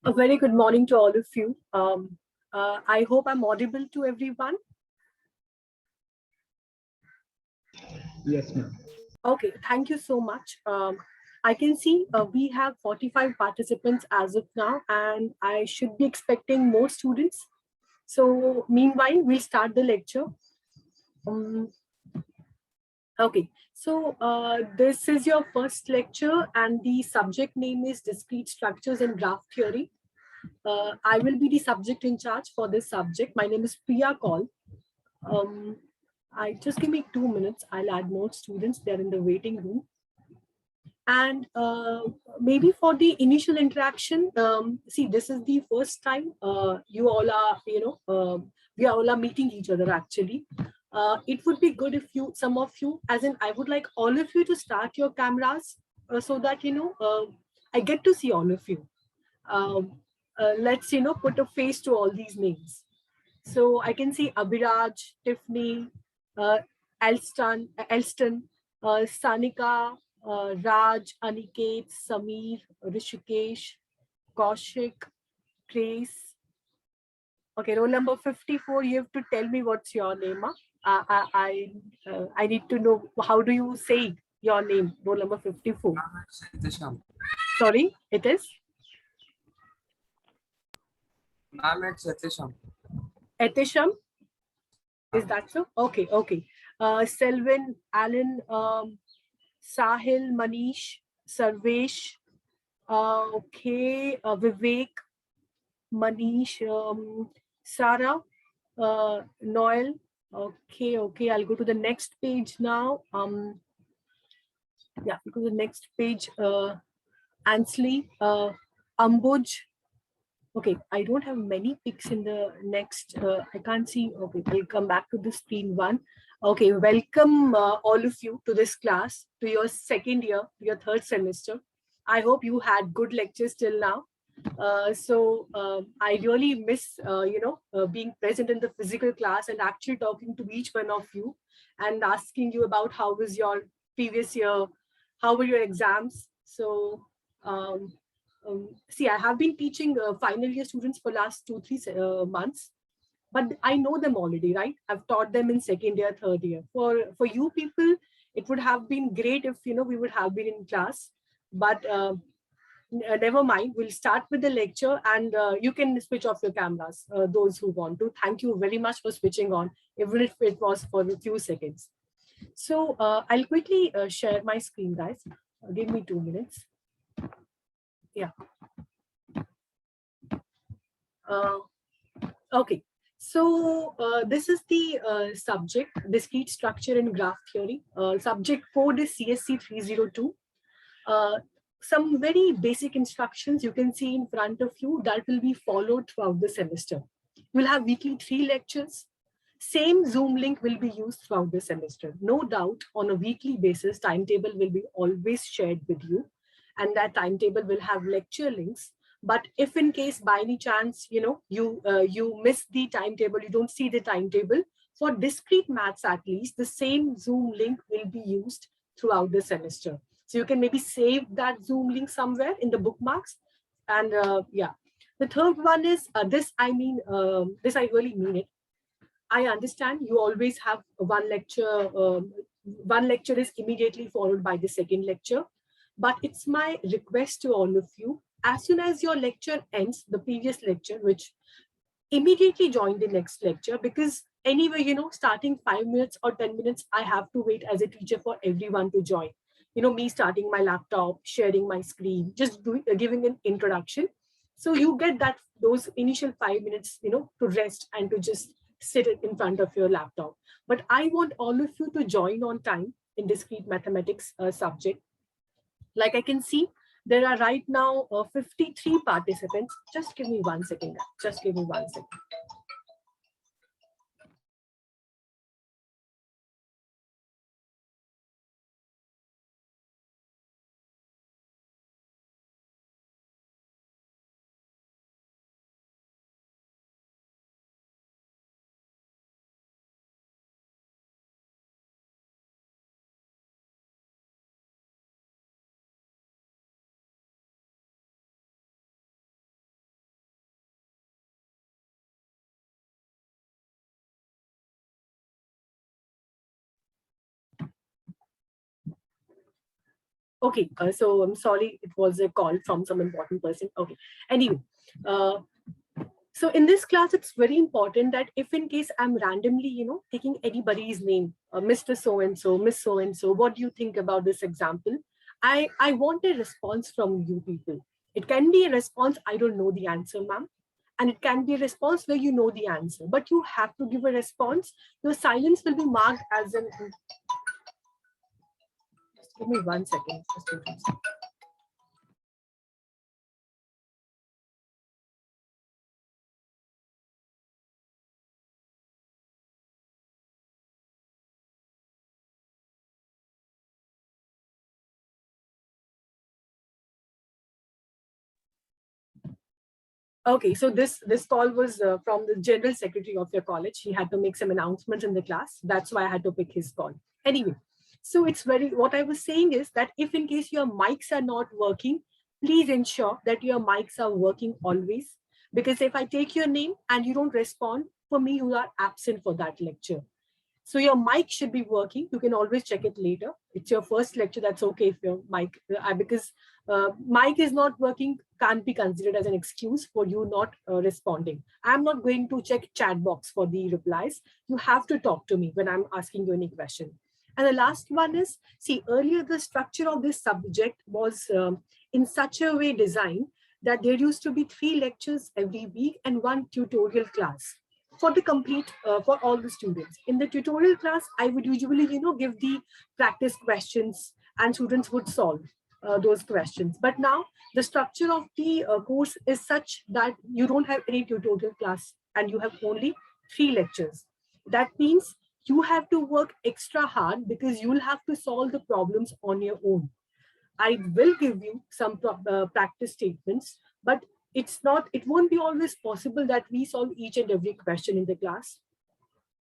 A very good morning to all of you. I hope I'm audible to everyone. Yes, ma'am. Okay, thank you so much. I can see we have 45 participants as of now, and I should be expecting more students. So, meanwhile, we'll start the lecture. Um, okay, so this is your first lecture, and the subject name is Discrete Structures and Graph Theory. I will be the subject in charge for this subject. My name is Priya Kaul. Um, I just give me 2 minutes. I'll add more students. They're in the waiting room. And maybe for the initial interaction, see, this is the first time you all are, we all are meeting each other actually. It would be good if some of you, as in, I would like all of you to start your cameras so that, I get to see all of you. Um, let's, put a face to all these names. So I can see Abhiraj, Tiffany, uh, Elston, Sanika, Raj, Aniket, Samir, Rishikesh, Kaushik, Grace. Okay, roll number 54. You have to tell me what's your name. Huh? I need to know how do you say your name. Roll number 54. Sorry, it is Ma'am, it's Satyasham. Etisham. Is that so? Okay, okay. Selwyn, Alan, Sahil, Manish, Sarvesh, okay, Vivek, Manish, Sarah, Noel. Okay, okay. I'll go to the next page now. Yeah, go to the next page. Ansley, Ambuj. Okay, I don't have many pics in the next. I can't see. Okay, we'll come back to the screen one. Okay, welcome all of you to this class, to your second year, to your third semester. I hope you had good lectures till now. I really miss, being present in the physical class and actually talking to each one of you and asking you about how was your previous year, how were your exams. Um, See, I have been teaching final year students for last 3 months, but I know them already, right? I've taught them in second year, third year. For you people, it would have been great if we would have been in class, but never mind. We'll start with the lecture, and you can switch off your cameras. Those who want to. Thank you very much for switching on, even if it was for a few seconds. So I'll quickly share my screen, guys. Give me 2 minutes. Yeah. Uh, okay. So this is the subject, discrete structure and graph theory. Subject code is CSC 302. Uh, some very basic instructions you can see in front of you that will be followed throughout the semester. We'll have weekly 3 lectures. Same Zoom link will be used throughout the semester. No doubt on a weekly basis, timetable will be always shared with you. And that timetable will have lecture links. But if in case by any chance, you miss the timetable, you don't see the timetable, for discrete maths at least, the same Zoom link will be used throughout the semester. So you can maybe save that Zoom link somewhere in the bookmarks. And yeah, the third one is this I really mean it. I understand you always have one lecture. One lecture is immediately followed by the second lecture. But it's my request to all of you, as soon as your lecture ends, the previous lecture, which immediately join the next lecture, because anyway, starting 5 minutes or 10 minutes, I have to wait as a teacher for everyone to join. Me starting my laptop, sharing my screen, just giving an introduction. So you get those initial 5 minutes, to rest and to just sit in front of your laptop. But I want all of you to join on time in discrete mathematics subject. Like I can see, there are right now 53 participants. Just give me 1 second. Just give me 1 second. Okay, so I'm sorry, it was a call from some important person. Okay, anyway, uh, so in this class, it's very important that if in case I'm randomly, taking anybody's name, Mr. So-and-so, Miss So-and-so, what do you think about this example? I want a response from you people. It can be a response, I don't know the answer, ma'am. And it can be a response where you know the answer, but you have to give a response. Your silence will be marked as an, just give me 1 second. Just give me 1 second. Okay, so this call was from the general secretary of your college. He had to make some announcements in the class. That's why I had to pick his call. Anyway, so it's very, what I was saying is that if in case your mics are not working, please ensure that your mics are working always. Because if I take your name and you don't respond, for me, you are absent for that lecture. So your mic should be working. You can always check it later. It's your first lecture. That's okay if your mic, because mic is not working, can't be considered as an excuse for you not responding. I'm not going to check chat box for the replies. You have to talk to me when I'm asking you any question. And the last one is, see, earlier the structure of this subject was in such a way designed that there used to be 3 lectures every week and 1 tutorial class for the complete, for all the students. In the tutorial class, I would usually, give the practice questions and students would solve those questions. But now the structure of the course is such that you don't have any tutorial class and you have only 3 lectures. That means you have to work extra hard because you'll have to solve the problems on your own. I will give you some practice statements, but it won't be always possible that we solve each and every question in the class.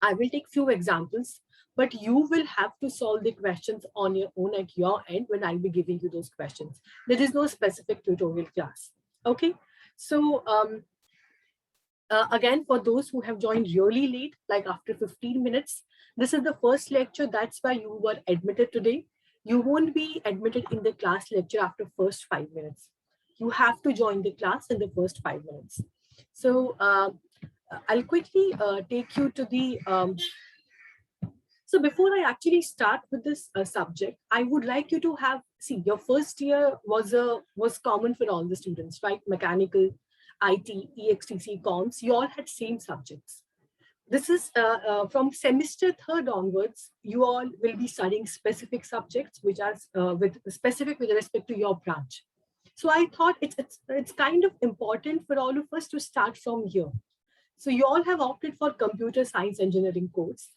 I will take few examples, but you will have to solve the questions on your own at your end when I'll be giving you those questions. There is no specific tutorial class. Okay, so again, for those who have joined really late, like after 15 minutes, this is the first lecture. That's why you were admitted today. You won't be admitted in the class lecture after first 5 minutes. You have to join the class in the first 5 minutes. So I'll quickly take you to the, so before I actually start with this subject, I would like you to have, see, your first year was common for all the students, right? Mechanical, IT, EXTC, comms, you all had same subjects. This is from semester 3rd onwards, you all will be studying specific subjects, which are specific with respect to your branch. So I thought it's kind of important for all of us to start from here. So you all have opted for computer science engineering course,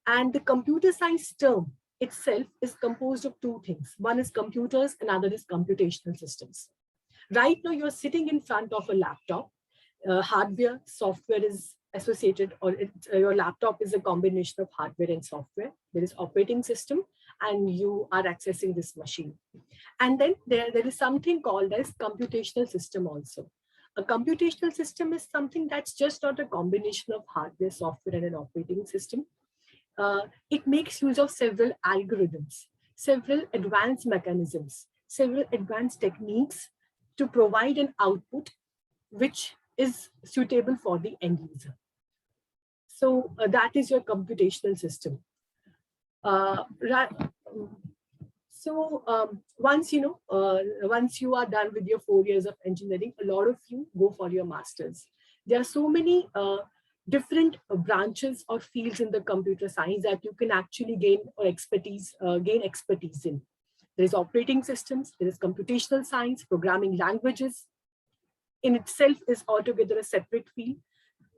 and the computer science term itself is composed of 2 things. One is computers, another is computational systems. Right now, you're sitting in front of a laptop. Hardware, software is associated, or your laptop is a combination of hardware and software. There is operating system, and you are accessing this machine. And then there is something called as computational system also. A computational system is something that's just not a combination of hardware, software, and an operating system. It makes use of several algorithms, several advanced mechanisms, several advanced techniques to provide an output which is suitable for the end user. So that is your computational system. So once you are done with your 4 years of engineering, a lot of you go for your masters. There are so many different branches or fields in the computer science that you can actually gain expertise in. There is operating systems, there is computational science, programming languages. In itself is altogether a separate field.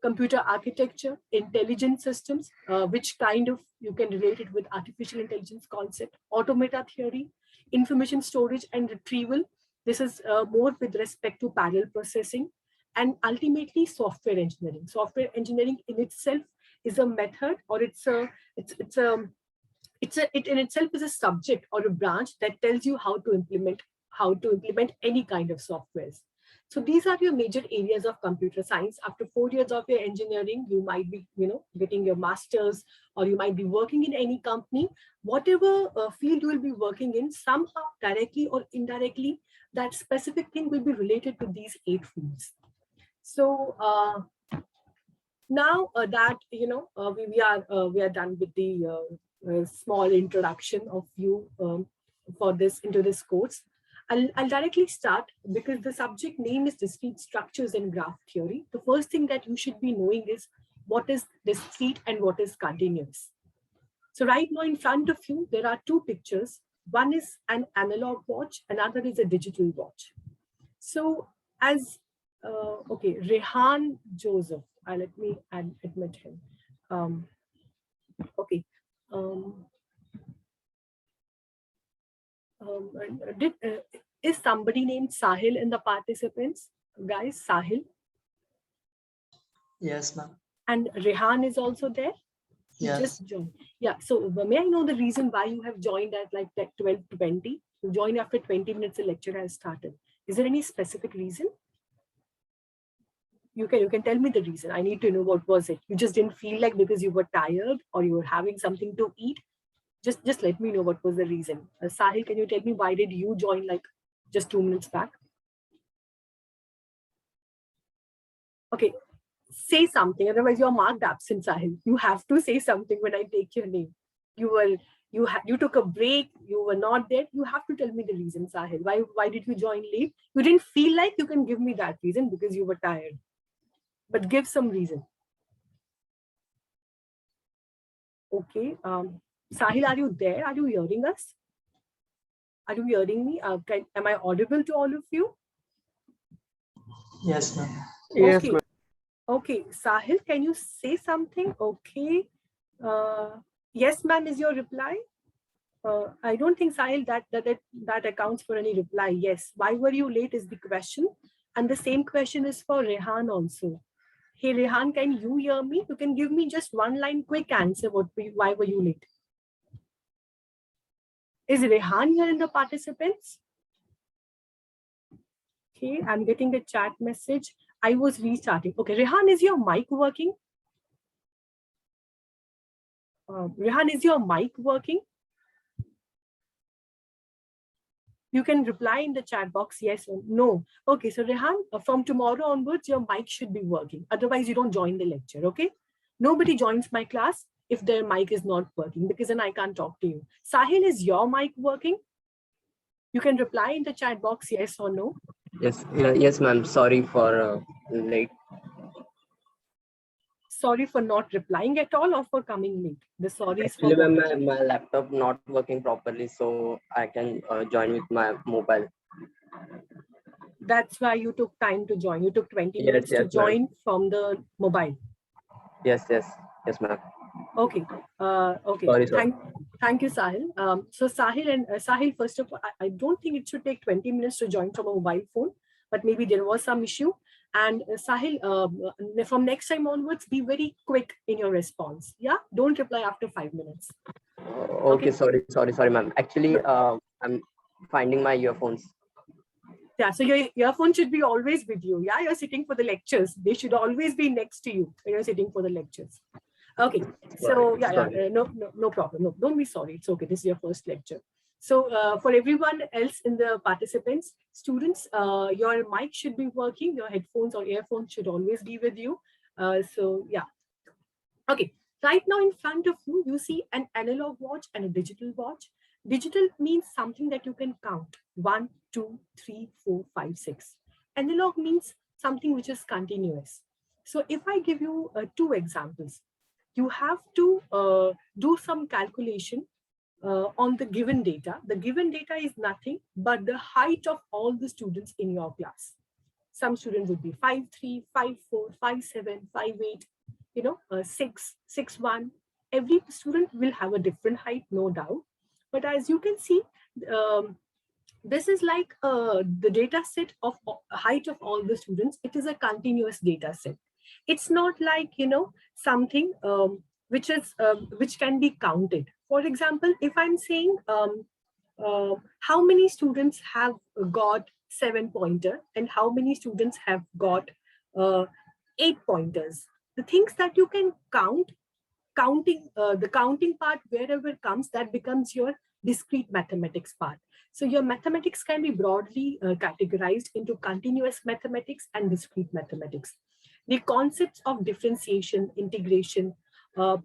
Computer architecture, intelligent systems, which kind of you can relate it with artificial intelligence concept, automata theory, information storage and retrieval. This is more with respect to parallel processing, and ultimately software engineering. Software engineering in itself is a method, or it in itself is a subject or a branch that tells you how to implement any kind of softwares. So these are your major areas of computer science. After 4 years of your engineering, you might be, getting your master's, or you might be working in any company. Whatever field you will be working in, somehow directly or indirectly, that specific thing will be related to these 8 fields. So now that we are done with the small introduction of you into this course, I'll directly start, because the subject name is discrete structures in graph theory. The first thing that you should be knowing is what is discrete and what is continuous. So right now in front of you, there are 2 pictures. One is an analog watch, another is a digital watch. So as, okay, Rehan Joseph, let me admit him. Okay. Is somebody named Sahil in the participants? Guys, Sahil? Yes, ma'am. And Rehan is also there? Yes. Just joined. Yeah, so may I know the reason why you have joined at like 12:20? You joined after 20 minutes the lecture has started. Is there any specific reason? You can tell me the reason. I need to know what was it. You just didn't feel like because you were tired, or you were having something to eat? Just let me know what was the reason. Sahil, can you tell me why did you join like just 2 minutes back? Okay, say something. Otherwise, you're marked absent, Sahil. You have to say something when I take your name. You took a break. You were not there. You have to tell me the reason, Sahil. Why did you join late? You didn't feel like you can give me that reason because you were tired. But give some reason. Okay. Sahil, are you there? Are you hearing us? Are you hearing me? Am I audible to all of you? Yes, ma'am. Yes, Okay. ma'am. Okay, Sahil, can you say something? Okay. Yes, ma'am, is your reply? I don't think, Sahil, that accounts for any reply. Yes. Why were you late is the question. And the same question is for Rehan also. Hey, Rehan, can you hear me? You can give me just one line quick answer. Why were you late? Is Rehan here in the participants? Okay, I'm getting a chat message. I was restarting. Okay, Rehan, is your mic working? Rehan, is your mic working? You can reply in the chat box, yes or no. Okay, so Rehan, from tomorrow onwards, your mic should be working. Otherwise, you don't join the lecture, okay? Nobody joins my class if their mic is not working, because then I can't talk to you. Sahil, is your mic working? You can reply in the chat box, yes or no. Yes, yes, ma'am. Sorry for late. Sorry for not replying at all, or for coming late? The sorry is Actually, for ma'am, my laptop not working properly, so I can join with my mobile. That's why you took time to join. You took 20 Yes, minutes to yes, join from the mobile. Yes, ma'am. Okay. Okay. Sorry. Thank you, Sahil. So Sahil, first of all, I don't think it should take 20 minutes to join from a mobile phone, but maybe there was some issue. And Sahil, from next time onwards, be very quick in your response. Yeah, don't reply after 5 minutes. Okay, sorry, ma'am. Actually, I'm finding my earphones. Yeah, so your earphone should be always with you. Yeah, you're sitting for the lectures. They should always be next to you when you're sitting for the lectures. Okay, so no problem. No, don't be sorry. It's okay. This is your first lecture. So for everyone else in the participants, students, your mic should be working. Your headphones or earphones should always be with you. So yeah. Okay, right now in front of you, you see an analog watch and a digital watch. Digital means something that you can count. 1, 2, 3, 4, 5, 6. Analog means something which is continuous. So if I give you 2 examples, you have to do some calculation on the given data. The given data is nothing but the height of all the students in your class. Some students would be 5'3", 5'4", 5'7", 5'8", 6, 6'1". Every student will have a different height, no doubt. But as you can see, this is like the data set of height of all the students. It is a continuous data set. It's not like, something which can be counted. For example, if I'm saying how many students have got 7-pointer and how many students have got 8 pointers. The things that you can count, the counting part, wherever comes, that becomes your discrete mathematics part. So your mathematics can be broadly categorized into continuous mathematics and discrete mathematics. The concepts of differentiation, integration,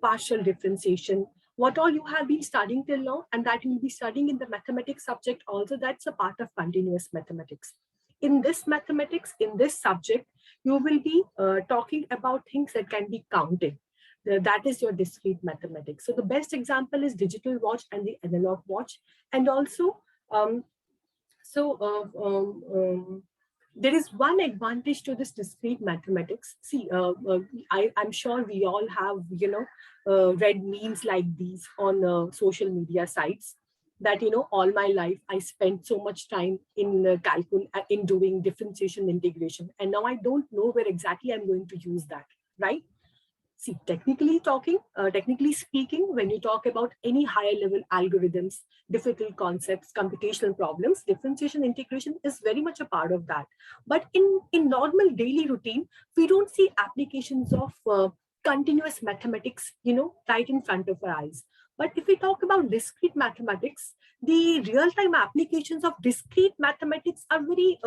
partial differentiation, what all you have been studying till now, and that you will be studying in the mathematics subject also, that's a part of continuous mathematics. In this mathematics, in this subject, you will be talking about things that can be counted. That is your discrete mathematics. So the best example is digital watch and the analog watch. And also, there is one advantage to this discrete mathematics. See, I'm sure we all have, read memes like these on social media sites, that, all my life I spent so much time in in doing differentiation integration. And now I don't know where exactly I'm going to use that, right? See, technically speaking, when you talk about any higher level algorithms, difficult concepts, computational problems, differentiation integration is very much a part of that. But in normal daily routine, we don't see applications of continuous mathematics, right in front of our eyes. But if we talk about discrete mathematics, the real-time applications of discrete mathematics are very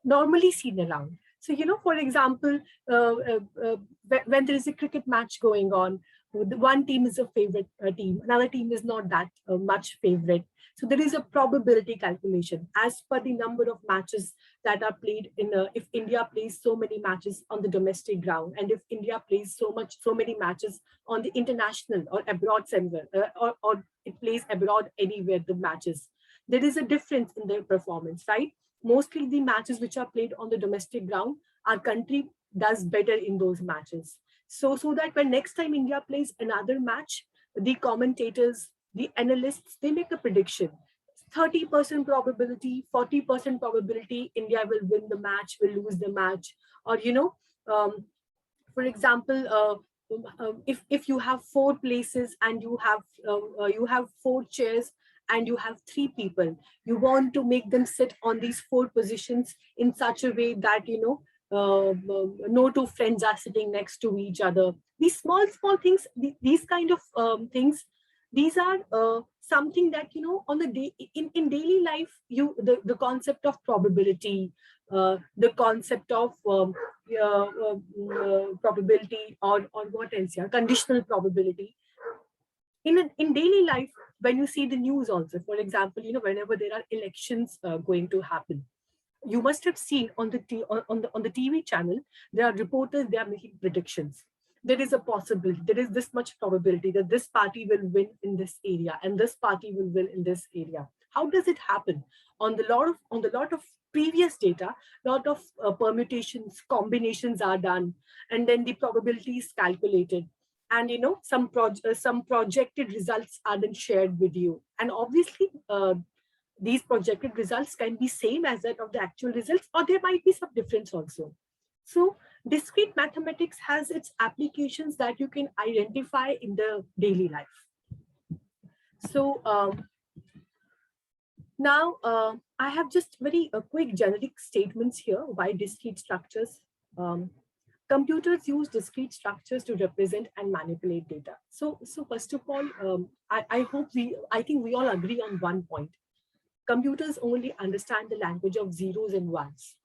normally seen around. So, for example, when there is a cricket match going on, one team is a favorite team, another team is not that much favorite. So there is a probability calculation as per the number of matches that are played if India plays so many matches on the domestic ground, and if India plays so many matches on the international or abroad somewhere, or it plays abroad anywhere, the matches, there is a difference in their performance, right? Mostly the matches which are played on the domestic ground, our country does better in those matches. So that when next time India plays another match, the commentators, the analysts, they make a prediction. 30% probability, 40% probability, India will win the match, will lose the match. Or, for example, if you have 4 places and you have 4 chairs, and you have 3 people, you want to make them sit on these 4 positions in such a way that, no 2 friends are sitting next to each other. These small things, these kind of things, these are something that, on the day, in daily life, the concept of probability, the concept of probability, or what else, conditional probability. In daily life, when you see the news also, for example, whenever there are elections going to happen, you must have seen on the TV channel, there are reporters, they are making predictions. There is a possibility, there is this much probability that this party will win in this area and this party will win in this area. How does it happen? On the lot of previous data, lot of permutations, combinations are done, and then the probability is calculated. And some projected results are then shared with you. And obviously, these projected results can be same as that of the actual results, or there might be some difference also. So discrete mathematics has its applications that you can identify in the daily life. So now I have just very quick generic statements here why discrete structures. Computers use discrete structures to represent and manipulate data. So first of all, I think we all agree on one point. Computers only understand the language of zeros and ones,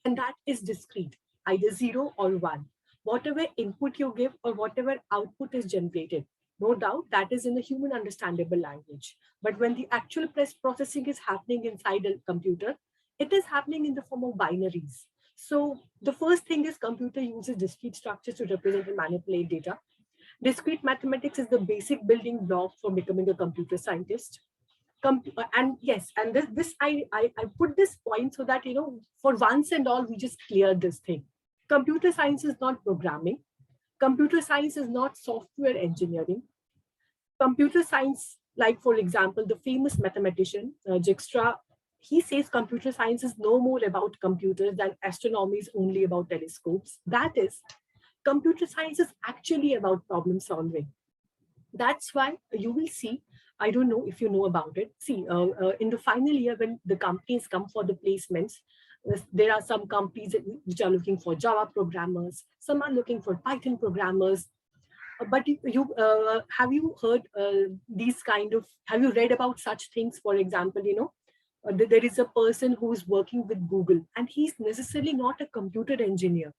and that is discrete, either 0 or 1. Whatever input you give or whatever output is generated, no doubt that is in the human understandable language. But when the actual processing is happening inside a computer, it is happening in the form of binaries. So the first thing is computer uses discrete structures to represent and manipulate data. Discrete mathematics is the basic building block for becoming a computer scientist. And yes, and this I put this point so that, for once and all, we just clear this thing. Computer science is not programming. Computer science is not software engineering. Computer science, like for example, the famous mathematician Dijkstra, he says computer science is no more about computers than astronomy is only about telescopes. That is, computer science is actually about problem solving. That's why you will see I don't know if you know about it. See, in the final year, when the companies come for the placements, there are some companies which are looking for Java programmers, some are looking for Python programmers. But have you heard these kind of, have you read about such things? For example, there is a person who is working with Google and he's necessarily not a computer engineer.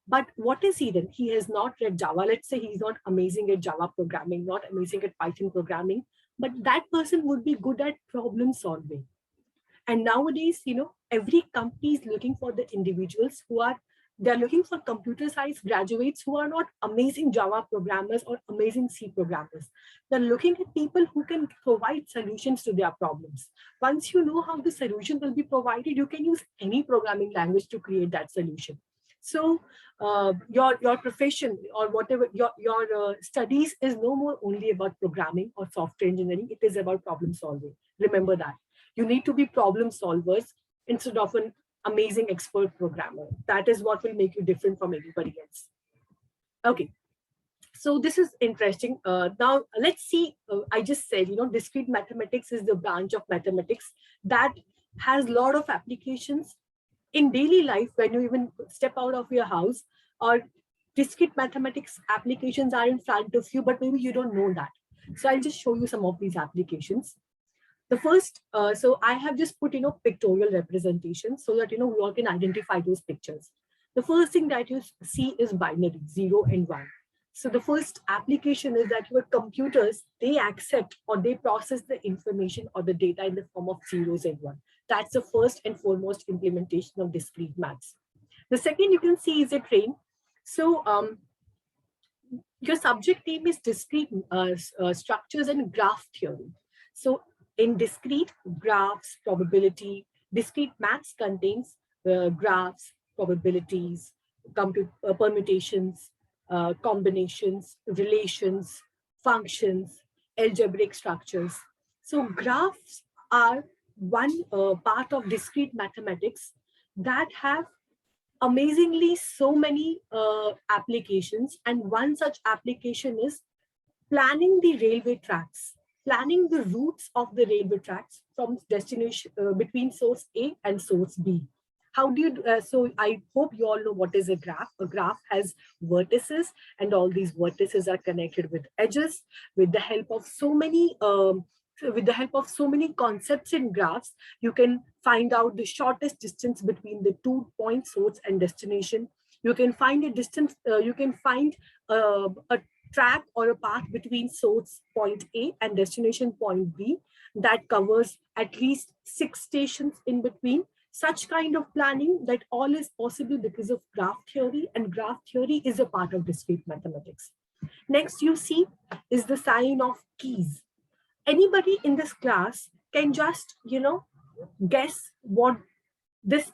But what is he then? He has not read Java. Let's say he's not amazing at Java programming, not amazing at Python programming, but that person would be good at problem solving. And nowadays, every company is looking for the individuals they're looking for computer science graduates who are not amazing Java programmers or amazing C programmers. They're looking at people who can provide solutions to their problems. Once you know how the solution will be provided, you can use any programming language to create that solution. So your profession or whatever, your studies is no more only about programming or software engineering. It is about problem solving. Remember that. You need to be problem solvers instead of an amazing expert programmer. That is what will make you different from everybody else. Okay, so this is interesting. Now let's see, I just said, discrete mathematics is the branch of mathematics that has a lot of applications in daily life. When you even step out of your house, or discrete mathematics applications are in front of you, but maybe you don't know that. So I'll just show you some of these applications. The first, so I have just put, pictorial representation so that, we all can identify those pictures. The first thing that you see is binary, 0 and 1. So the first application is that your computers, they accept or they process the information or the data in the form of zeros and 1. That's the first and foremost implementation of discrete maths. The second you can see is a train. So your subject name is discrete structures and graph theory. So in discrete, graphs, probability, discrete maths contains graphs, probabilities, permutations, combinations, relations, functions, algebraic structures. So graphs are one part of discrete mathematics that have amazingly so many applications. And one such application is planning the railway tracks, planning the routes of the railway tracks from destination between source A and source B. How do you, so I hope you all know what is a graph. A graph has vertices, and all these vertices are connected with edges. With the help of so many concepts in graphs, you can find out the shortest distance between the 2 points, source and destination. You can find a distance, you can find a track or a path between source point A and destination point B that covers at least 6 stations in between. Such kind of planning, that all is possible because of graph theory, and graph theory is a part of discrete mathematics. Next you see is the sign of keys. Anybody in this class can just, guess what this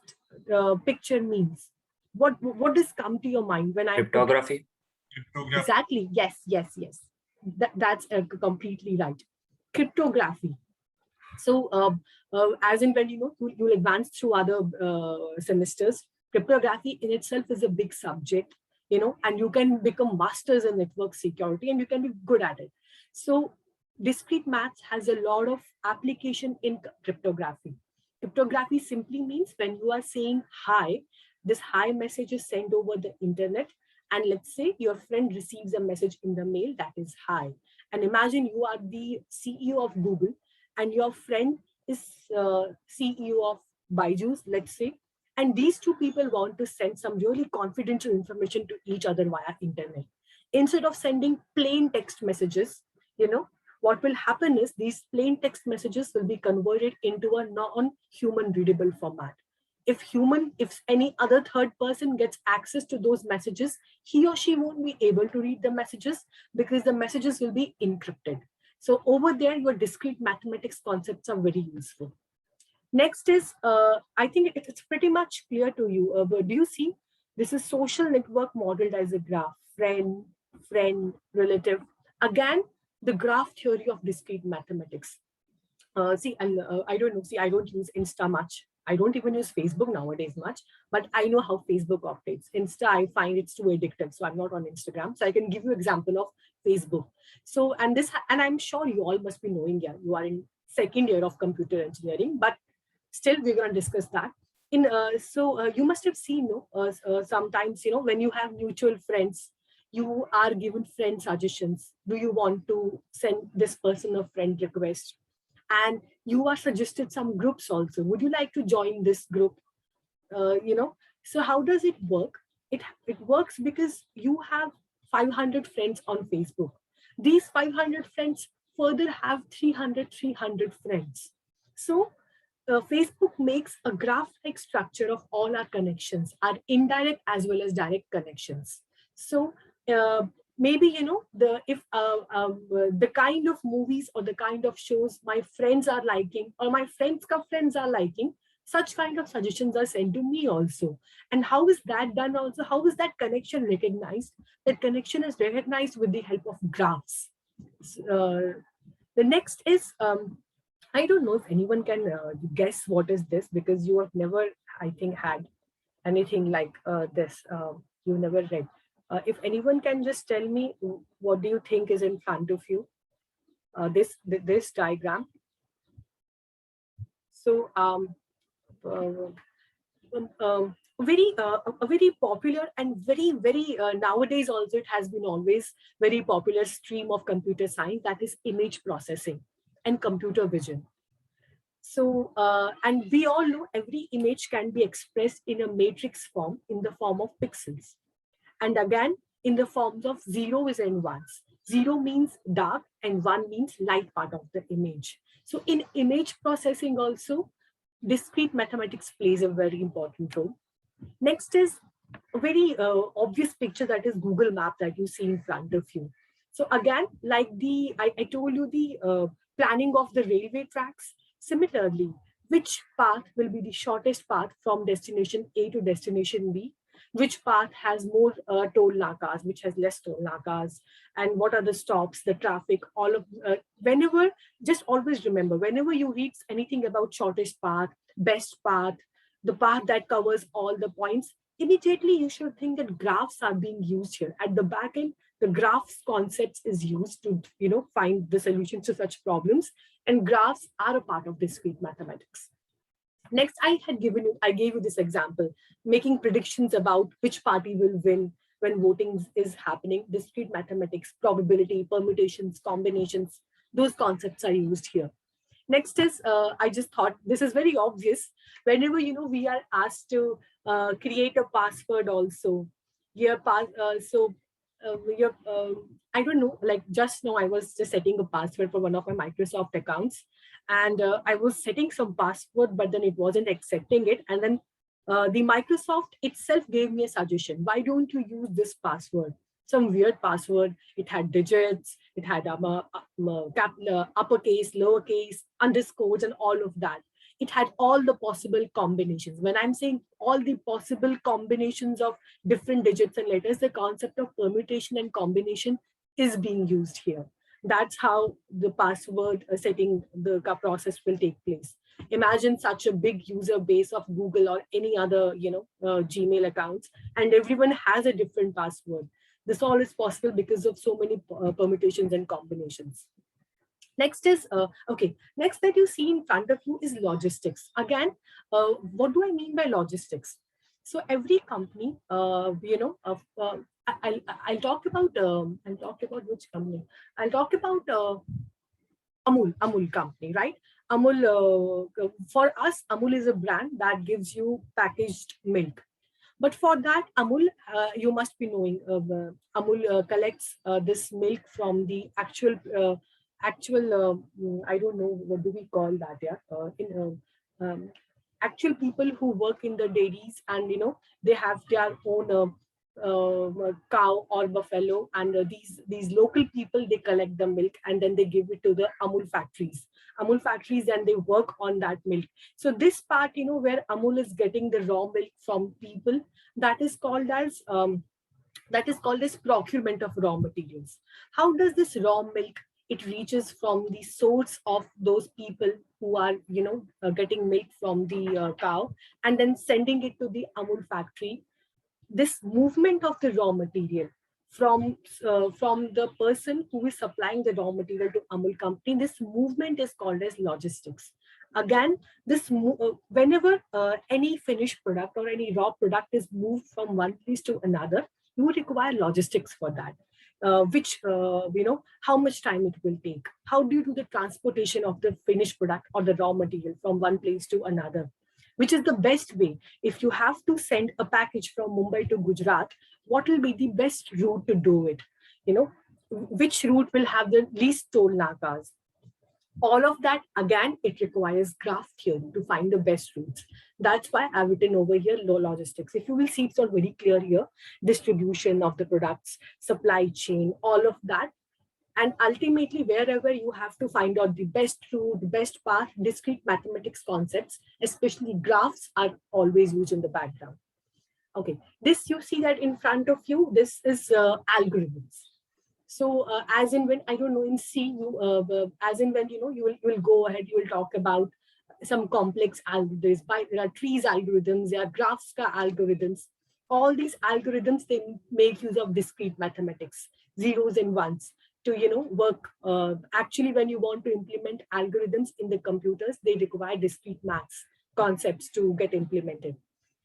picture means. What does come to your mind when I Cryptography. Exactly. Yes. That's completely right. Cryptography. So as in when you'll advance through other semesters, cryptography in itself is a big subject, and you can become masters in network security and you can be good at it. So discrete maths has a lot of application in cryptography. Cryptography simply means when you are saying hi, this hi message is sent over the internet. And let's say your friend receives a message in the mail that is hi. And imagine you are the CEO of Google and your friend is CEO of Byju's, let's say. And these two people want to send some really confidential information to each other via internet. Instead of sending plain text messages, what will happen is these plain text messages will be converted into a non-human readable format. If any other third person gets access to those messages, he or she won't be able to read the messages because the messages will be encrypted. So over there, your discrete mathematics concepts are very useful. Next is, I think it's pretty much clear to you, but do you see, this is social network modeled as a graph, friend, relative. Again, the graph theory of discrete mathematics. I don't know, I don't use Insta much. I don't even use Facebook nowadays much, but I know how Facebook operates. Insta, I find it's too addictive, so I'm not on Instagram. So I can give you example of Facebook. So, and I'm sure you all must be knowing, yeah, you are in second year of computer engineering, but still we're going to discuss that. You must have seen, no, sometimes, when you have mutual friends, you are given friend suggestions. Do you want to send this person a friend request? And you are suggested some groups also. Would you like to join this group? So how does it work? It works because you have 500 friends on Facebook. These 500 friends further have 300 friends. So Facebook makes a graph-like structure of all our connections, our indirect as well as direct connections. So uh, maybe the kind of movies or the kind of shows my friends are liking, or my friends are liking, such kind of suggestions are sent to me also. And how is that done also? How is that connection recognized? That connection is recognized with the help of graphs. The next is, I don't know if anyone can guess what is this, because you have never, I think, had anything like this. You never read. If anyone can just tell me, what do you think is in front of you? This diagram. So uh, a very popular and very nowadays also, it has been always very popular stream of computer science, that is image processing and computer vision. So and we all know every image can be expressed in a matrix form, in the form of pixels, and again in the forms of zeros and ones. Zero means dark and one means light part of the image. So in image processing also, discrete mathematics plays a very important role. Next is a very obvious picture, that is Google Map that you see in front of you. So again, like I told you, the planning of the railway tracks, similarly, which path will be the shortest path from destination A to destination B, which path has more toll nakas, which has less toll nakas, and what are the stops, the traffic, all of, whenever, just always remember, whenever you read anything about shortest path, best path, the path that covers all the points, immediately you should think that graphs are being used here. At the back end, the graphs concepts is used to find the solutions to such problems, and graphs are a part of discrete mathematics. Next, I gave you this example, making predictions about which party will win when voting is happening. Discrete mathematics, probability, permutations, combinations, those concepts are used here. Next is, I just thought this is very obvious. Whenever we are asked to create a password also, I don't know, like just now I was just setting a password for one of my Microsoft accounts, and I was setting some password, but then it wasn't accepting it, and then the Microsoft itself gave me a suggestion. Why don't you use this password? Some weird password. It had digits, it had uppercase, lowercase, underscores, and all of that. It had all the possible combinations. When I'm saying all the possible combinations of different digits and letters, the concept of permutation and combination is being used here. That's how the password setting the process will take place. Imagine such a big user base of Google or any other Gmail accounts, and everyone has a different password. This all is possible because of so many permutations and combinations. Next is, next that you see in front of you is logistics. Again, what do I mean by logistics? So every company, I'll talk about which company. I'll talk about Amul company, right? Amul, for us, Amul is a brand that gives you packaged milk. But for that, Amul, you must be knowing, Amul collects this milk from the I don't know, what do we call that, yeah? Actual people who work in the dairies, and they have their own cow or buffalo, and these local people, they collect the milk and then they give it to the Amul factories, and they work on that milk. So this part, where Amul is getting the raw milk from people, that is called as procurement of raw materials. How does this raw milk, it reaches from the source of those people who are getting milk from the cow, and then sending it to the Amul factory? This movement of the raw material from the person who is supplying the raw material to Amul company. This movement is called as logistics. Again, whenever any finished product or any raw product is moved from one place to another, you would require logistics for that. How much time it will take. How do you do the transportation of the finished product or the raw material from one place to another? Which is the best way? If you have to send a package from Mumbai to Gujarat, what will be the best route to do it? Which route will have the least toll nakas? All of that, again, it requires graph theory to find the best routes. That's why I've written over here low logistics. If you will see, it's all very clear here. Distribution of the products, supply chain, all of that. And ultimately, wherever you have to find out the best route, the best path, discrete mathematics concepts, especially graphs, are always used in the background. Okay, this you see that in front of you, this is algorithms. So as in when, I don't know, in C, as in when, you will go ahead, you will talk about some complex algorithms. There are trees algorithms, there are graphs algorithms. All these algorithms, they make use of discrete mathematics, zeros and ones to, work. Actually, when you want to implement algorithms in the computers, they require discrete maths concepts to get implemented.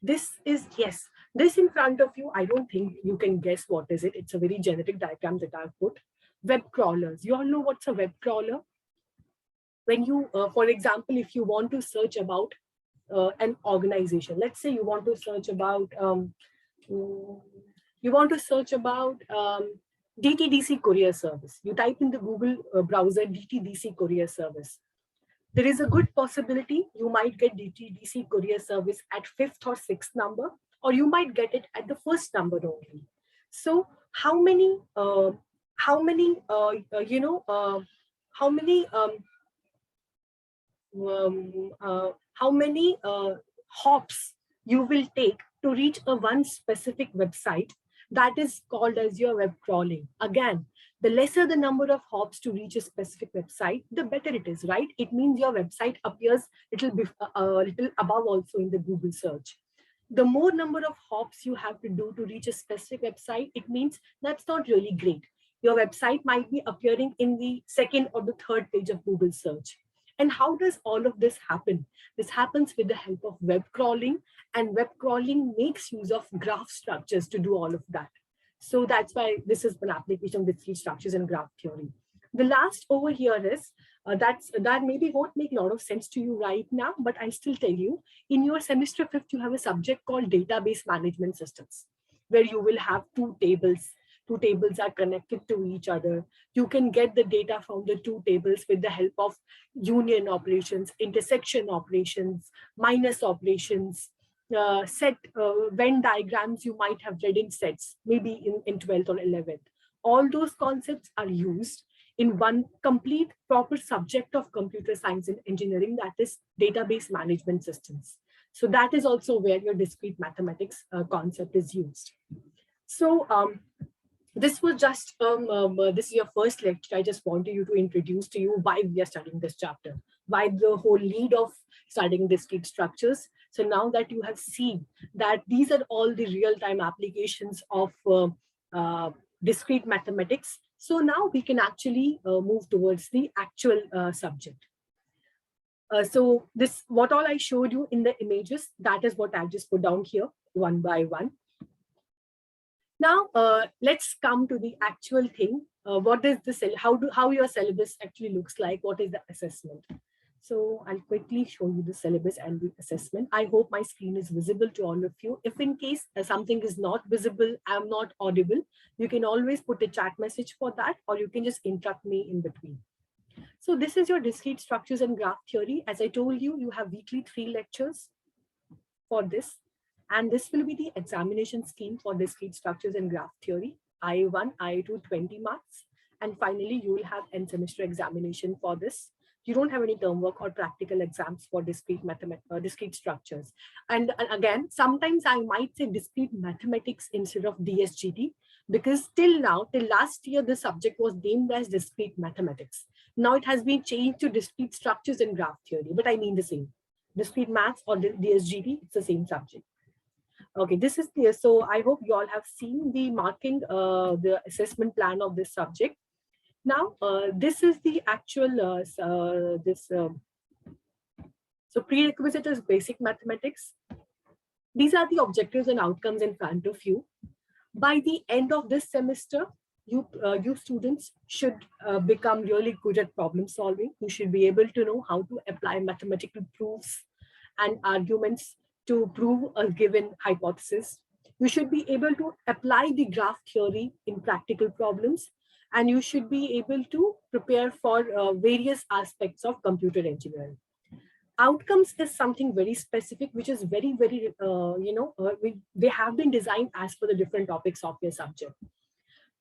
This is, yes, this in front of you, I don't think you can guess what is it. It's a very generic diagram that I've put. Web crawlers. You all know what's a web crawler? When you, for example, if you want to search about an organization, let's say you want to search about, DTDC courier service. You type in the Google browser DTDC courier service. There is a good possibility you might get DTDC courier service at 5th or 6th number, or you might get it at the first number only. So how many hops you will take to reach a one specific website, that is called as your web crawling. Again, the lesser the number of hops to reach a specific website, the better it is, right? It means your website appears little above also in the Google search. The more number of hops you have to do to reach a specific website, it means that's not really great. Your website might be appearing in the second or the third page of Google search. And how does all of this happen? This happens with the help of web crawling, and web crawling makes use of graph structures to do all of that. So that's why this is an application of discrete structures and graph theory. The last over here is, that maybe won't make a lot of sense to you right now, but I still tell you, in your semester 5th, you have a subject called database management systems, where you will have two tables. Two tables are connected to each other. You can get the data from the two tables with the help of union operations, intersection operations, minus operations, Venn diagrams you might have read in sets, maybe in 12th or 11th. All those concepts are used in one complete proper subject of computer science and engineering, that is database management systems. So that is also where your discrete mathematics concept is used. So this was just, this is your first lecture. I just wanted you to introduce to you why we are studying this chapter, why the whole lead of studying discrete structures. So now that you have seen that these are all the real-time applications of discrete mathematics, so now we can actually move towards the actual subject. So this, what all I showed you in the images, that is what I've just put down here one by one. Now, let's come to the actual thing. What is the how your syllabus actually looks like? What is the assessment? So I'll quickly show you the syllabus and the assessment. I hope my screen is visible to all of you. If in case something is not visible, I'm not audible, you can always put a chat message for that, or you can just interrupt me in between. So this is your discrete structures and graph theory. As I told you, you have weekly 3 lectures for this. And this will be the examination scheme for discrete structures and graph theory. I1, I2, 20 marks. And finally, you will have end semester examination for this. You don't have any term work or practical exams for discrete structures. And again, sometimes I might say discrete mathematics instead of DSGT, because till now, till last year, the subject was named as discrete mathematics. Now it has been changed to discrete structures and graph theory, but I mean the same. Discrete maths or DSGT, it's the same subject. Okay, this is the, so I hope you all have seen the marking, the assessment plan of this subject. Now, this is the actual, so prerequisite is basic mathematics. These are the objectives and outcomes in front of you. By the end of this semester, you students should become really good at problem solving. You should be able to know how to apply mathematical proofs and arguments to prove a given hypothesis. You should be able to apply the graph theory in practical problems, and you should be able to prepare for various aspects of computer engineering. Outcomes is something very specific, which is very, very, they have been designed as per the different topics of your subject.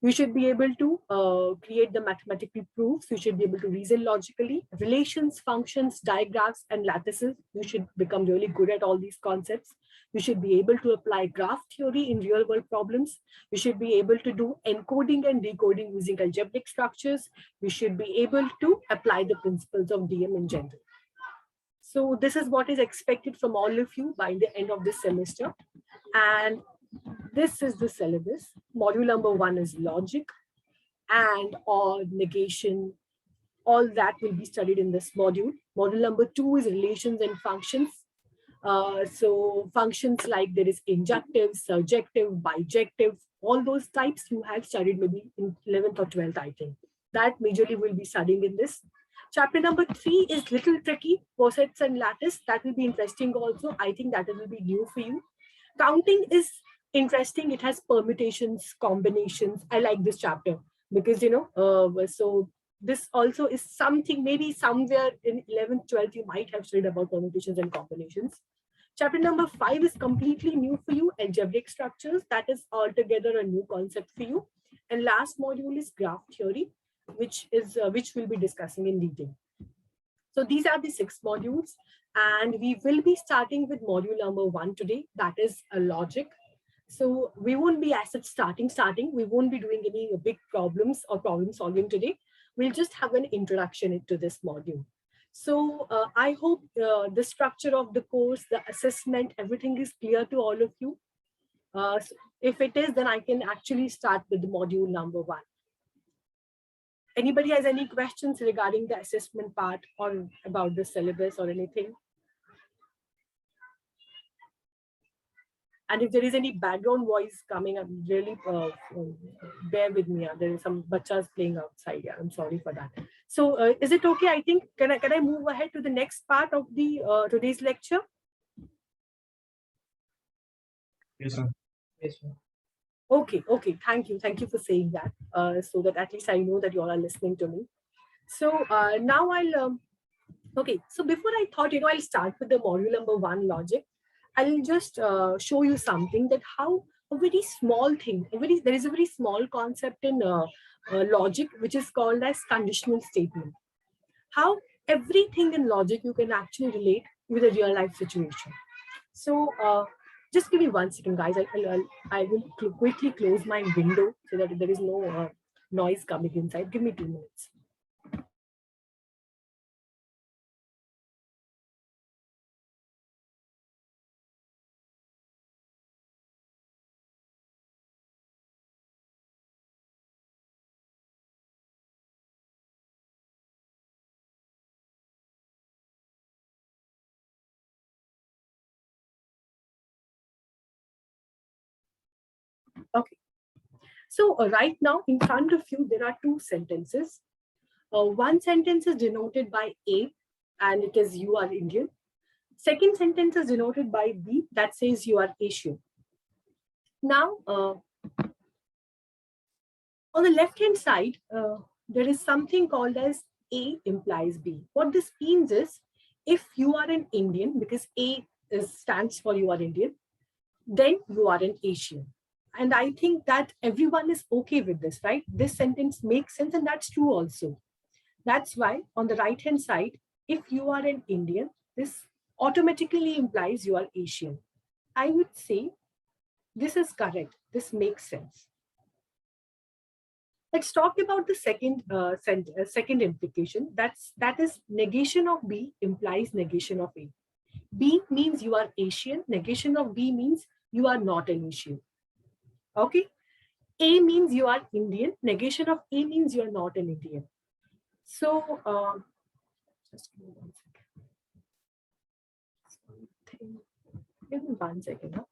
You should be able to create the mathematical proofs. You should be able to reason logically. Relations, functions, diagrams, and lattices. You should become really good at all these concepts. You should be able to apply graph theory in real world problems. You should be able to do encoding and decoding using algebraic structures. You should be able to apply the principles of DM in general. So this is what is expected from all of you by the end of this semester. And this is the syllabus. Module number 1 is logic and or negation. All that will be studied in this module. Module number 2 is relations and functions. So functions like there is injective, surjective, bijective, all those types you have studied maybe in 11th or 12th, I think. That majorly will be studying in this. Chapter number 3 is little tricky, posets and lattice. That will be interesting also. I think that will be new for you. Counting is interesting. It has permutations, combinations. I like this chapter because, so this also is something maybe somewhere in 11th, 12th, you might have studied about permutations and combinations. Chapter number 5 is completely new for you, algebraic structures. That is altogether a new concept for you. And last module is graph theory, which we'll be discussing in detail. So these are the 6 modules, and we will be starting with module number 1 today. That is a logic. So we won't be as such starting. We won't be doing any big problems or problem solving today. We'll just have an introduction into this module. So I hope the structure of the course, the assessment, everything is clear to all of you. So if it is, then I can actually start with the module number 1. Anybody has any questions regarding the assessment part or about the syllabus or anything? And if there is any background voice coming up, really bear with me. There is some bachas playing outside. Yeah, I'm sorry for that. So is it okay? I think, can I move ahead to the next part of the today's lecture? Yes, sir. Yes, sir. Okay. Thank you for saying that. So that at least I know that you all are listening to me. So now I'll, okay. So before I thought, I'll start with the module number 1, logic. I'll just show you something that how a very small thing, there is a very small concept in logic, which is called as conditional statement. How everything in logic you can actually relate with a real life situation. So just give me 1 second, guys. I will quickly close my window so that there is no noise coming inside. Give me 2 minutes. Okay. So right now in front of you, there are 2 sentences. One sentence is denoted by A, and it is you are Indian. Second sentence is denoted by B, that says you are Asian. Now, on the left-hand side, there is something called as A implies B. What this means is, if you are an Indian, because A stands for you are Indian, then you are an Asian. And I think that everyone is okay with this, right? This sentence makes sense, and that's true also. That's why on the right-hand side, if you are an Indian, this automatically implies you are Asian. I would say this is correct. This makes sense. Let's talk about the second implication. That is negation of B implies negation of A. B means you are Asian. Negation of B means you are not an Asian. Okay. A means you are Indian. Negation of A means you are not an Indian. So, just give me 1 second. Give me 1 second. Huh?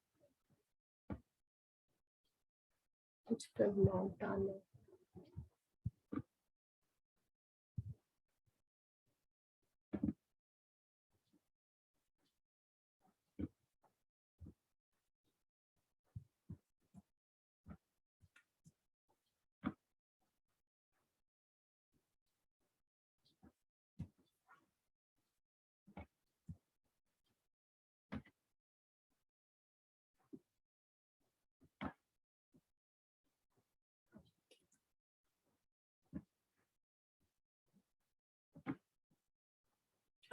कुछ कर log डालो.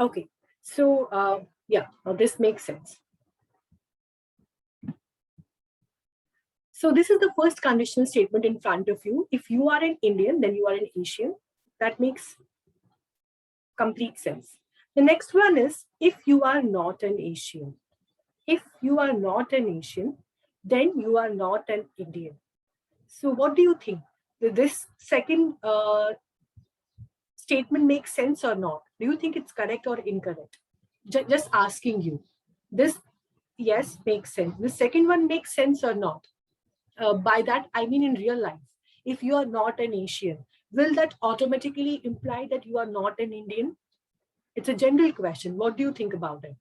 Okay, so yeah, this makes sense. So this is the first conditional statement in front of you. If you are an Indian, then you are an Asian. That makes complete sense. The next one is, if you are not an Asian. If you are not an Asian, then you are not an Indian. So what do you think? Does this second statement makes sense or not? Do you think it's correct or incorrect? Just asking you. This, yes, makes sense. The second one makes sense or not? By that, I mean in real life. If you are not an Asian, will that automatically imply that you are not an Indian? It's a general question. What do you think about it?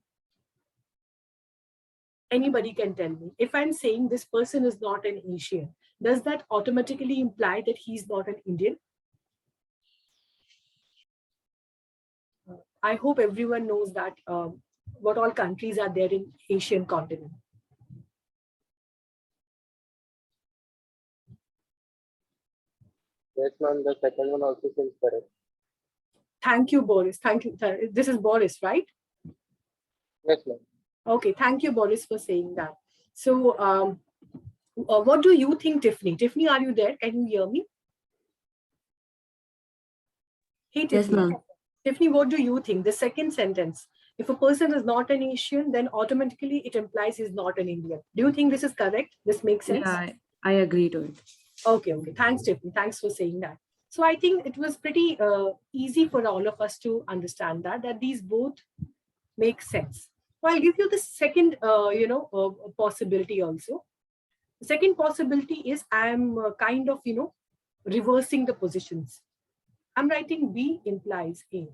Anybody can tell me. If I'm saying this person is not an Asian, does that automatically imply that he's not an Indian? I hope everyone knows that what all countries are there in Asian continent. Yes, ma'am. The second one also seems correct. Thank you, Boris. Thank you. This is Boris, right? Yes, ma'am. Okay, thank you, Boris, for saying that. So what do you think, Tiffany? Tiffany, are you there? Can you hear me? Hey, Yes, Tiffany. ma'am. Tiffany, what do you think? The second sentence, if a person is not an Asian, then automatically it implies he's not an Indian. Do you think this is correct? This makes sense? Yeah, I agree to it. Okay. Thanks, Tiffany. Thanks for saying that. So I think it was pretty easy for all of us to understand that these both make sense. So I'll give you the second, possibility also. The second possibility is I'm kind of, reversing the positions. I'm writing B implies A.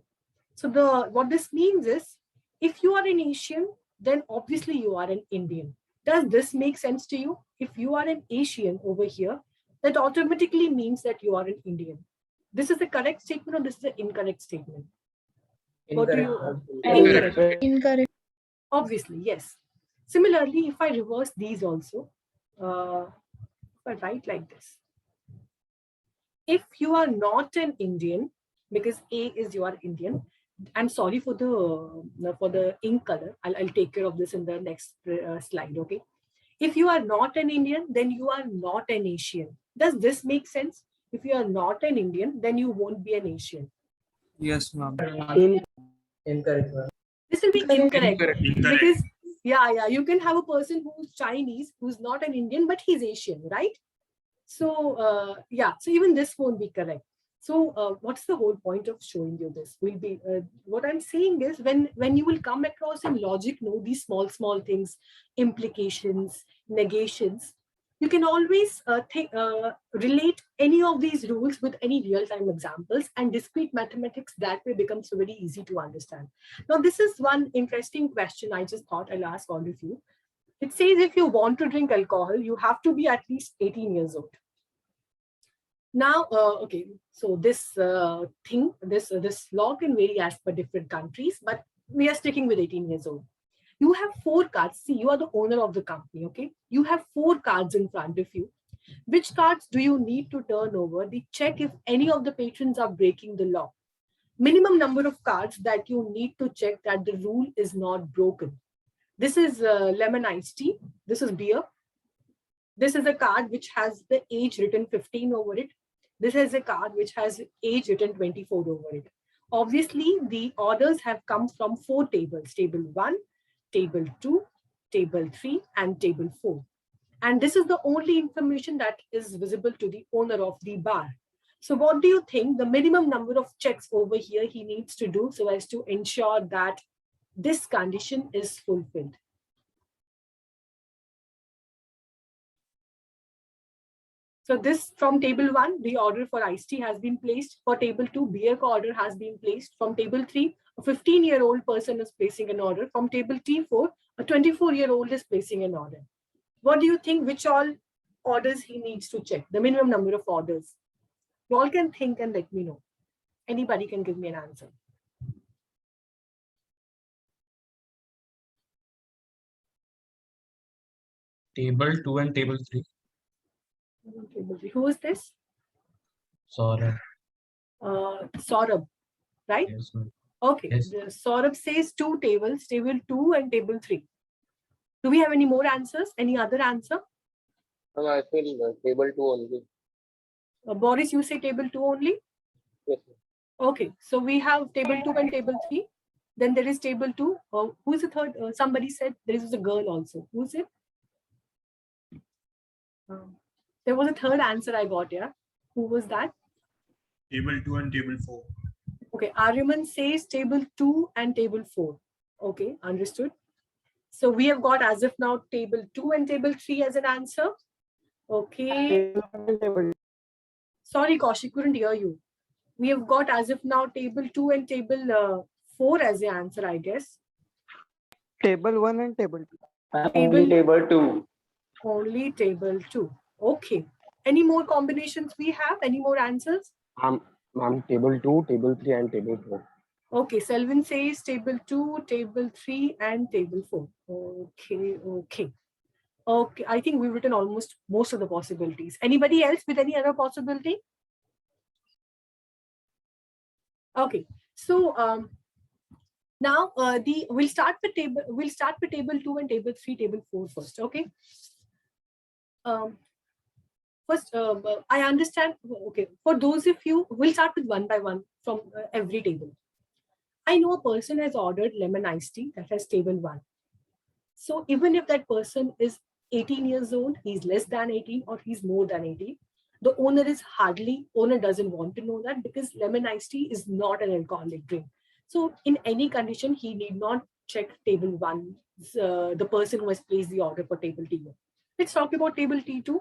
So what this means is, if you are an Asian, then obviously you are an Indian. Does this make sense to you? If you are an Asian over here, that automatically means that you are an Indian. This is the correct statement or this is the incorrect statement? What do you? Incorrect. Obviously, yes. Similarly, if I reverse these also, if I write like this, if you are not an Indian, because A is you are Indian, I'm sorry for the ink color. I'll take care of this in the next slide, okay? If you are not an Indian, then you are not an Asian. Does this make sense? If you are not an Indian, then you won't be an Asian. Yes, ma'am. Incorrect, ma'am. This will be incorrect. Incorrect. Because you can have a person who's Chinese, who's not an Indian, but he's Asian, right? So so even this won't be correct. So what's the whole point of showing you this? Will be what I'm saying is, when you will come across in logic, these small things, implications, negations, you can always relate any of these rules with any real-time examples, and discrete mathematics that way becomes very easy to understand. Now, this is one interesting question I just thought I'll ask all of you. It says if you want to drink alcohol, you have to be at least 18 years old. Now, okay, so this this law can vary as per different countries, but we are sticking with 18 years old. You have 4 cards. See, you are the owner of the company, okay? You have 4 cards in front of you. Which cards do you need to turn over? They check if any of the patrons are breaking the law. Minimum number of cards that you need to check that the rule is not broken. This is lemon iced tea. This is beer. This is a card which has the age written 15 over it. This is a card which has age written 24 over it. Obviously, the orders have come from 4 tables. Table 1, table 2, table 3, and table 4. And this is the only information that is visible to the owner of the bar. So what do you think the minimum number of checks over here he needs to do so as to ensure that this condition is fulfilled? So this from table 1, the order for iced tea has been placed. For table 2, beer order has been placed. From table 3, a 15-year-old person is placing an order. From table T4, a 24-year-old is placing an order. What do you think, which all orders he needs to check? The minimum number of orders. You all can think and let me know. Anybody can give me an answer. Table 2 and table 3. Table 3. Who is this? Sorry. Saurabh, right? Yes, ma'am. Okay. Yes. Saurabh says 2 tables, table 2 and table 3. Do we have any more answers? Any other answer? I feel table 2 only. Boris, you say table 2 only? Yes. Okay. So we have table 2 and table 3. Then there is table 2. Who is the third? Somebody said there is a girl also. Who is it? There was a third answer I got, yeah. Who was that? Table 2 and table 4. Okay, Aryaman says table 2 and table 4. Okay, understood. So we have got as of now table 2 and table 3 as an answer. Okay. Sorry, Kaushik, couldn't hear you. We have got as of now table 2 and table 4 as the answer, I guess. Table 1 and table 2. Only table 2. Only table 2. Okay. Any more combinations we have? Any more answers? Ma'am, table 2, table 3 and table 4. Okay, Selvin says table 2, table 3 and table 4. Okay. Okay, I think we've written almost most of the possibilities. Anybody else with any other possibility? Okay, so now we'll start with table 2 and table 3, table 4 first. Okay. First, I understand. Okay, for those of you, we'll start with one by one from every table. I know a person has ordered lemon iced tea that has table 1. So even if that person is 18 years old, he's less than 18 or he's more than 18, the owner doesn't want to know that because lemon iced tea is not an alcoholic drink. So in any condition, he need not check table 1, the person who has placed the order for table T1. Let's talk about table T2.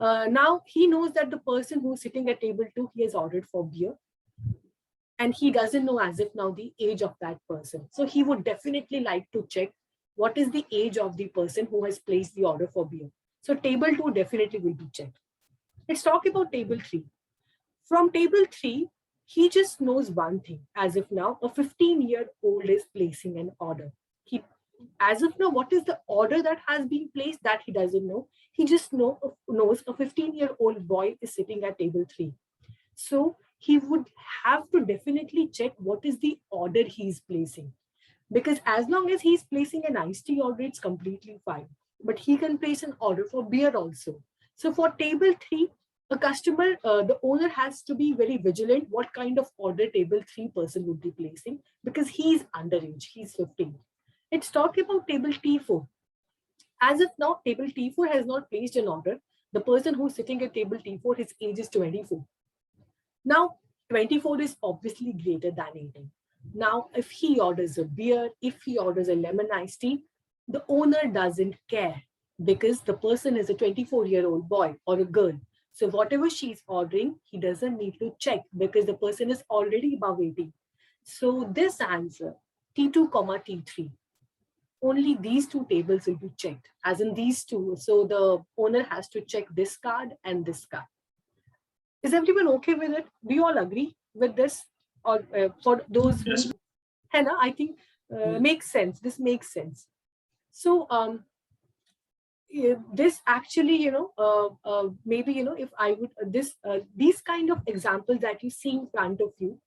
Now he knows that the person who's sitting at table 2, he has ordered for beer. And he doesn't know as of now the age of that person. So he would definitely like to check what is the age of the person who has placed the order for beer. So table 2 definitely will be checked. Let's talk about table 3. From table 3, he just knows one thing. As of now, a 15-year-old is placing an order. As of now, what is the order that has been placed that he doesn't know. He just knows a 15-year-old boy is sitting at table 3. So he would have to definitely check what is the order he's placing. Because as long as he's placing an iced tea order, it's completely fine. But he can place an order for beer also. So for table 3, a customer, the owner has to be very vigilant what kind of order table 3 person would be placing because he's underage, he's 15. Let's talk about table T4. As of now, table T4 has not placed an order. The person who's sitting at table T4, his age is 24. Now, 24 is obviously greater than 18. Now, if he orders a beer, if he orders a lemon iced tea, the owner doesn't care because the person is a 24-year-old boy or a girl. So whatever she's ordering, he doesn't need to check because the person is already above 18. So this answer, T2, T3, only these 2 tables will be checked, as in these 2. So the owner has to check this card and this card. Is everyone okay with it? Do you all agree with this? Or for those who, Hannah, I think makes sense. This makes sense. So this actually, maybe, if I would, these kind of examples that you see in front of you,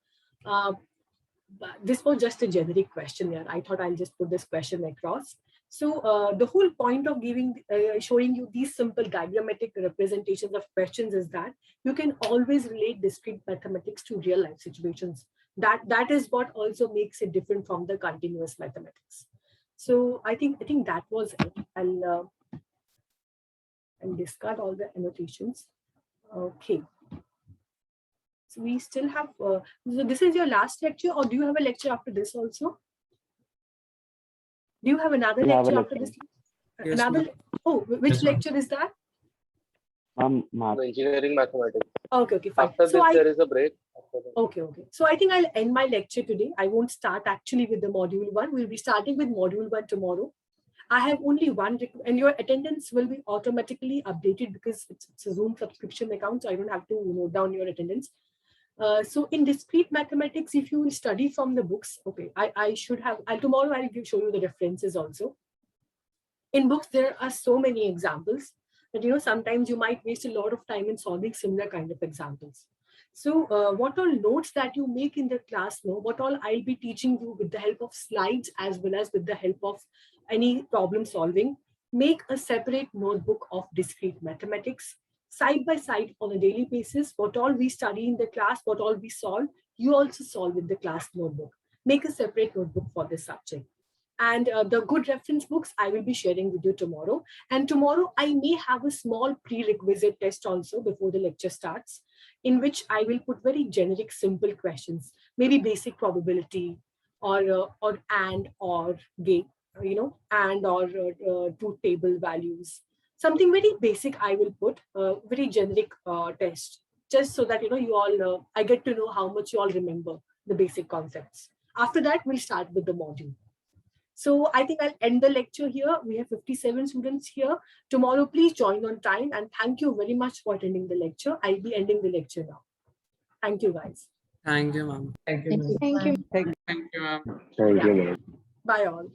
this was just a generic question here. I thought I'll just put this question across. So the whole point of showing you these simple diagrammatic representations of questions is that you can always relate discrete mathematics to real life situations. That is what also makes it different from the continuous mathematics. So I think that was it. I'll discard all the annotations. Okay. So we still have. So this is your last lecture, or do you have a lecture after this also? Do you have another We have a lecture after lecture. this? Yes, Another. ma'am. Oh, which Yes, ma'am. lecture is that? Math. Engineering mathematics. Okay, fine. After So this, there is a break. After that. Okay. So I think I'll end my lecture today. I won't start actually with the module 1. We'll be starting with module 1 tomorrow. I have only one, and your attendance will be automatically updated because it's a Zoom subscription account, so I don't have to note down your attendance. So in discrete mathematics, if you will study from the books, okay, I should have, tomorrow I'll show you the references also. In books, there are so many examples that, sometimes you might waste a lot of time in solving similar kind of examples. So what all notes that you make in the class, what all I'll be teaching you with the help of slides as well as with the help of any problem solving, make a separate notebook of discrete mathematics, side by side on a daily basis. What all we study in the class, what all we solve, you also solve in the class notebook. Make a separate notebook for this subject. And the good reference books I will be sharing with you tomorrow. And tomorrow I may have a small prerequisite test also before the lecture starts, in which I will put very generic, simple questions, maybe basic probability or and or gate, and or truth table values. Something very basic I will put, very generic test, just so that, you all, I get to know how much you all remember the basic concepts. After that, we'll start with the module. So I think I'll end the lecture here. We have 57 students here. Tomorrow, please join on time. And thank you very much for attending the lecture. I'll be ending the lecture now. Thank you, guys. Thank you, ma'am. Thank you. Thank you, ma'am. Thank you, ma'am. Bye all.